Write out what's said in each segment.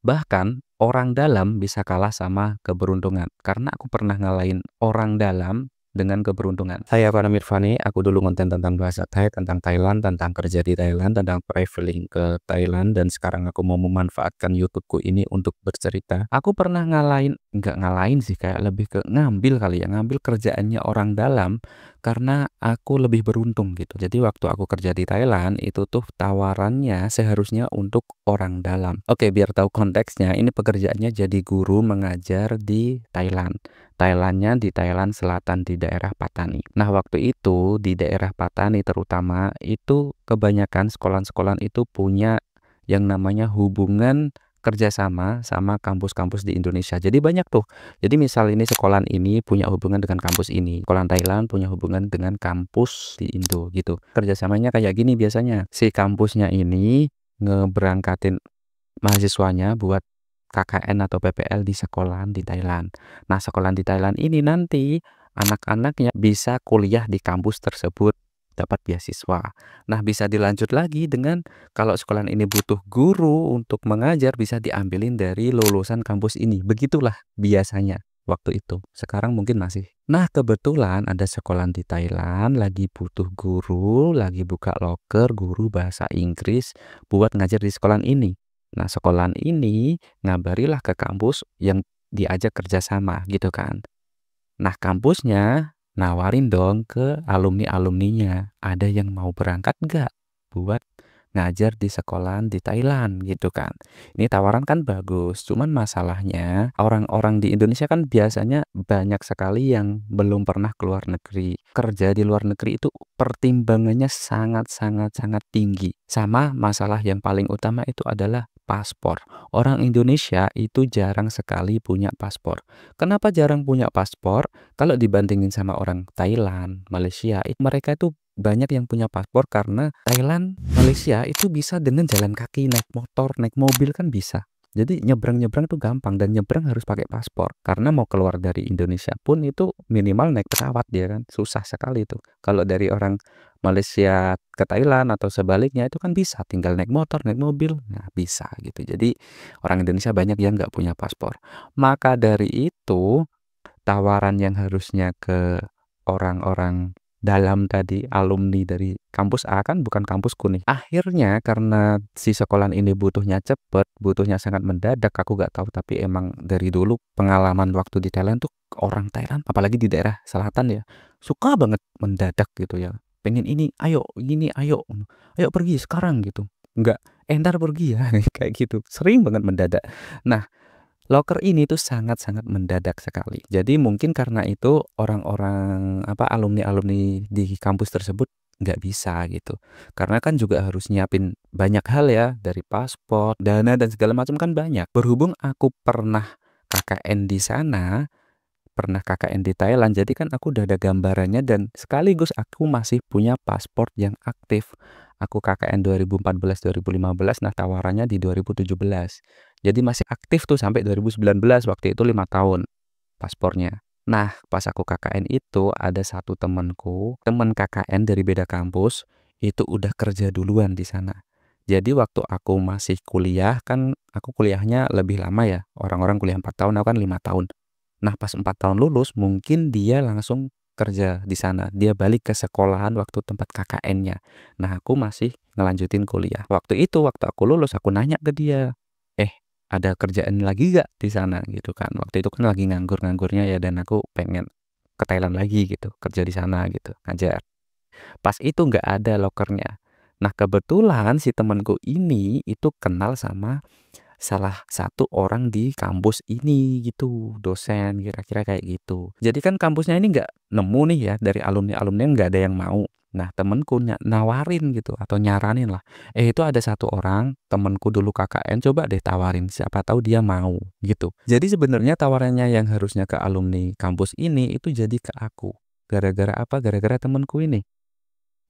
Bahkan orang dalam bisa kalah sama keberuntungan, karena aku pernah ngalahin orang dalam dengan keberuntungan. Saya Farhan Mirfani, aku dulu konten tentang bahasa Thai, tentang Thailand, tentang kerja di Thailand, tentang traveling ke Thailand, dan sekarang aku mau memanfaatkan YouTubeku ini untuk bercerita. Aku pernah nggak ngalahin sih, kayak lebih ke ngambil kali ya, ngambil kerjaannya orang dalam, karena aku lebih beruntung gitu. Jadi waktu aku kerja di Thailand, itu tuh tawarannya seharusnya untuk orang dalam. Oke, biar tahu konteksnya, ini pekerjaannya jadi guru mengajar di Thailand. Thailandnya di Thailand Selatan di daerah Patani. Nah, waktu itu di daerah Patani terutama itu kebanyakan sekolah-sekolah itu punya yang namanya hubungan kerjasama sama kampus-kampus di Indonesia. Jadi banyak tuh. Jadi misal ini sekolah ini punya hubungan dengan kampus ini, sekolah Thailand punya hubungan dengan kampus di Indo gitu. Kerjasamanya kayak gini biasanya. Si kampusnya ini ngeberangkatin mahasiswanya buat KKN atau PPL di sekolahan di Thailand. Nah, sekolahan di Thailand ini nanti anak-anaknya bisa kuliah di kampus tersebut, dapat beasiswa. Nah, bisa dilanjut lagi dengan kalau sekolahan ini butuh guru untuk mengajar, bisa diambilin dari lulusan kampus ini. Begitulah biasanya waktu itu. Sekarang mungkin masih. Nah, kebetulan ada sekolah di Thailand lagi butuh guru, lagi buka loker guru bahasa Inggris buat ngajar di sekolahan ini. Nah, sekolahan ini ngabarilah ke kampus yang diajak kerjasama gitu kan. Nah, kampusnya nawarin dong ke alumni-alumninya, ada yang mau berangkat nggak buat ngajar di sekolahan di Thailand gitu kan. Ini tawaran kan bagus, cuman masalahnya orang-orang di Indonesia kan biasanya banyak sekali yang belum pernah keluar negeri. Kerja di luar negeri itu pertimbangannya sangat tinggi. Sama masalah yang paling utama itu adalah paspor. Orang Indonesia itu jarang sekali punya paspor. Kenapa jarang punya paspor? Kalau dibandingin sama orang Thailand, Malaysia, mereka itu banyak yang punya paspor karena Thailand, Malaysia itu bisa dengan jalan kaki, naik motor, naik mobil kan bisa. Jadi nyebrang-nyebrang tuh gampang, dan nyebrang harus pakai paspor. Karena mau keluar dari Indonesia pun itu minimal naik pesawat dia kan. Susah sekali itu. Kalau dari orang Malaysia ke Thailand atau sebaliknya itu kan bisa tinggal naik motor, naik mobil. Nah, bisa gitu. Jadi orang Indonesia banyak yang nggak punya paspor. Maka dari itu tawaran yang harusnya ke orang-orang dalam tadi, alumni dari kampus A kan bukan kampusku nih. Akhirnya karena si sekolahan ini butuhnya cepet, butuhnya sangat mendadak, aku gak tahu, tapi emang dari dulu pengalaman waktu di Thailand tuh orang Thailand, apalagi di daerah selatan ya, suka banget mendadak gitu ya. Pengen ini, ayo, gini, ayo, ayo pergi sekarang gitu. Enggak, entar pergi ya, kayak gitu. Sering banget mendadak. Nah, loker ini tuh sangat-sangat mendadak sekali. Jadi mungkin karena itu orang-orang alumni-alumni di kampus tersebut nggak bisa gitu. Karena kan juga harus nyiapin banyak hal ya, dari paspor, dana dan segala macam kan banyak. Berhubung aku pernah KKN di sana, pernah KKN di Thailand, jadi kan aku udah ada gambarannya, dan sekaligus aku masih punya paspor yang aktif. Aku KKN 2014-2015, nah tawarannya di 2017. Jadi masih aktif tuh sampai 2019, waktu itu 5 tahun paspornya. Nah, pas aku KKN itu ada satu temanku, teman KKN dari beda kampus, itu udah kerja duluan di sana. Jadi waktu aku masih kuliah kan, aku kuliahnya lebih lama ya. Orang-orang kuliah 4 tahun, aku kan 5 tahun. Nah, pas 4 tahun lulus, mungkin dia langsung kerja di sana. Dia balik ke sekolahan waktu tempat KKN-nya. Nah, aku masih ngelanjutin kuliah. Waktu itu, waktu aku lulus, aku nanya ke dia, ada kerjaan lagi gak di sana gitu kan. Waktu itu kan lagi nganggur-nganggurnya ya, dan aku pengen ke Thailand lagi gitu, kerja di sana gitu, ngajar. Pas itu nggak ada lokernya. Nah, kebetulan si temanku ini itu kenal sama salah satu orang di kampus ini gitu, dosen kira-kira kayak gitu. Jadi kan kampusnya ini nggak nemu nih ya, dari alumni-alumni nggak ada yang mau. Nah, temenku nawarin gitu atau nyaranin lah. Itu ada satu orang temenku dulu KKN, coba deh tawarin, siapa tahu dia mau gitu. Jadi sebenarnya tawarannya yang harusnya ke alumni kampus ini itu jadi ke aku. Gara-gara apa? Gara-gara temenku ini.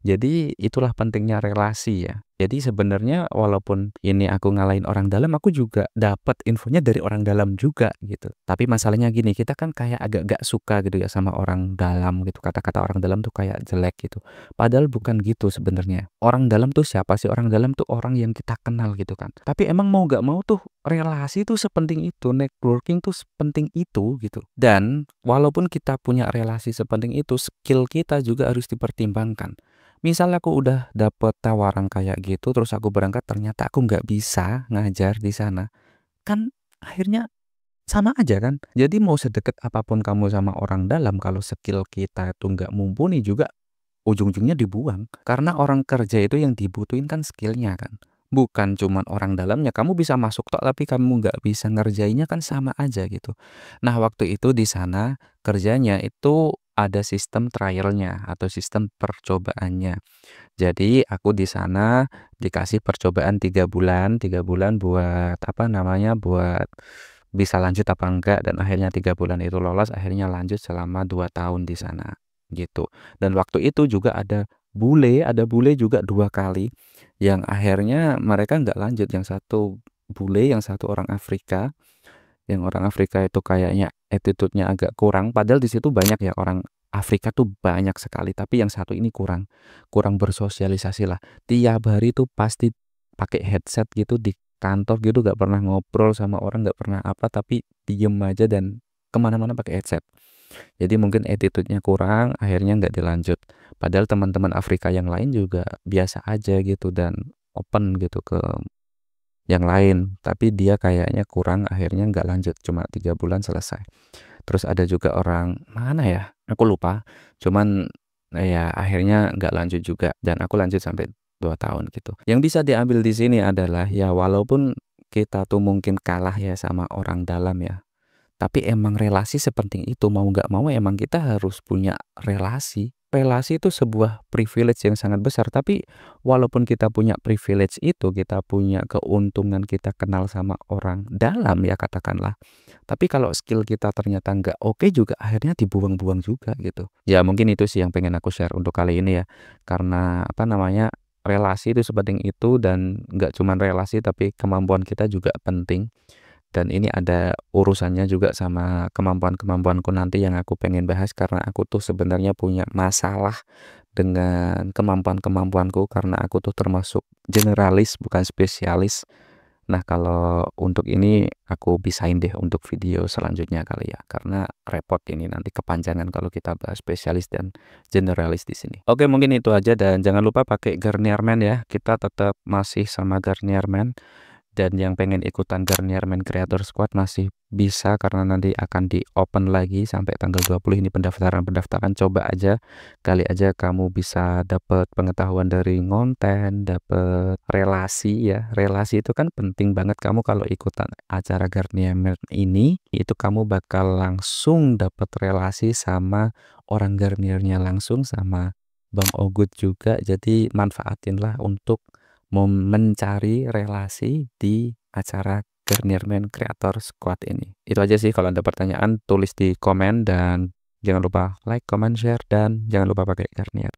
Jadi itulah pentingnya relasi ya. Jadi sebenarnya walaupun ini aku ngalahin orang dalam, aku juga dapat infonya dari orang dalam juga gitu. Tapi masalahnya gini, kita kan kayak agak gak suka gitu ya sama orang dalam gitu. Kata-kata orang dalam tuh kayak jelek gitu. Padahal bukan gitu sebenarnya. Orang dalam tuh siapa sih? Orang dalam tuh orang yang kita kenal gitu kan. Tapi emang mau gak mau tuh relasi tuh sepenting itu, networking tuh sepenting itu gitu. Dan walaupun kita punya relasi sepenting itu, skill kita juga harus dipertimbangkan. Misal aku udah dapet tawaran kayak gitu, terus aku berangkat ternyata aku nggak bisa ngajar di sana, kan akhirnya sama aja kan. Jadi mau sedekat apapun kamu sama orang dalam, kalau skill kita itu nggak mumpuni juga ujung-ujungnya dibuang. Karena orang kerja itu yang dibutuhin kan skillnya kan. Bukan cuman orang dalamnya, kamu bisa masuk tok tapi kamu nggak bisa ngerjainnya kan sama aja gitu. Nah waktu itu di sana kerjanya itu ada sistem trialnya atau sistem percobaannya. Jadi aku di sana dikasih percobaan 3 bulan, 3 bulan buat apa namanya, buat bisa lanjut apa enggak, dan akhirnya 3 bulan itu lolos, akhirnya lanjut selama 2 tahun di sana gitu. Dan waktu itu juga ada bule juga 2 kali yang akhirnya mereka nggak lanjut. Yang satu bule, yang satu orang Afrika. Yang orang Afrika itu kayaknya attitude-nya agak kurang, padahal di situ banyak ya orang Afrika tuh banyak sekali, tapi yang satu ini kurang kurang bersosialisasi lah. Tiap hari tuh pasti pakai headset gitu di kantor gitu, gak pernah ngobrol sama orang, gak pernah apa, tapi diem aja dan kemana-mana pakai headset. Jadi mungkin attitude-nya kurang, akhirnya nggak dilanjut. Padahal teman-teman Afrika yang lain juga biasa aja gitu dan open gitu ke yang lain, tapi dia kayaknya kurang, akhirnya nggak lanjut, cuma 3 bulan selesai. Terus ada juga orang mana ya, aku lupa, cuman ya akhirnya nggak lanjut juga dan aku lanjut sampai 2 tahun gitu. Yang bisa diambil di sini adalah ya walaupun kita tuh mungkin kalah ya sama orang dalam ya, tapi emang relasi sepenting itu, mau nggak mau emang kita harus punya relasi. Relasi itu sebuah privilege yang sangat besar, tapi walaupun kita punya privilege itu, kita punya keuntungan, kita kenal sama orang dalam ya katakanlah. Tapi kalau skill kita ternyata nggak oke juga akhirnya dibuang-buang juga gitu. Ya mungkin itu sih yang pengen aku share untuk kali ini ya. Karena apa namanya, relasi itu sepenting itu dan nggak cuman relasi tapi kemampuan kita juga penting. Dan ini ada urusannya juga sama kemampuan-kemampuanku nanti yang aku pengen bahas, karena aku tuh sebenarnya punya masalah dengan kemampuan-kemampuanku karena aku tuh termasuk generalis bukan spesialis. Nah, kalau untuk ini aku pisahin deh untuk video selanjutnya kali ya, karena repot ini nanti kepanjangan kalau kita bahas spesialis dan generalis di sini. Oke, mungkin itu aja dan jangan lupa pakai Garnier Men ya. Kita tetap masih sama Garnier Men. Dan yang pengen ikutan Garnier Men Creator Squad masih bisa karena nanti akan di open lagi sampai tanggal 20 ini pendaftaran. Coba aja, kali aja kamu bisa dapat pengetahuan dari konten, dapat relasi ya. Relasi itu kan penting banget, kamu kalau ikutan acara Garnier Men ini, itu kamu bakal langsung dapat relasi sama orang Garniernya langsung, sama Bang Ogut juga. Jadi manfaatinlah untuk mencari relasi di acara Garnier Men Creator Squad ini. Itu aja sih, kalau ada pertanyaan tulis di komen dan jangan lupa like, comment, share, dan jangan lupa pakai Garnier.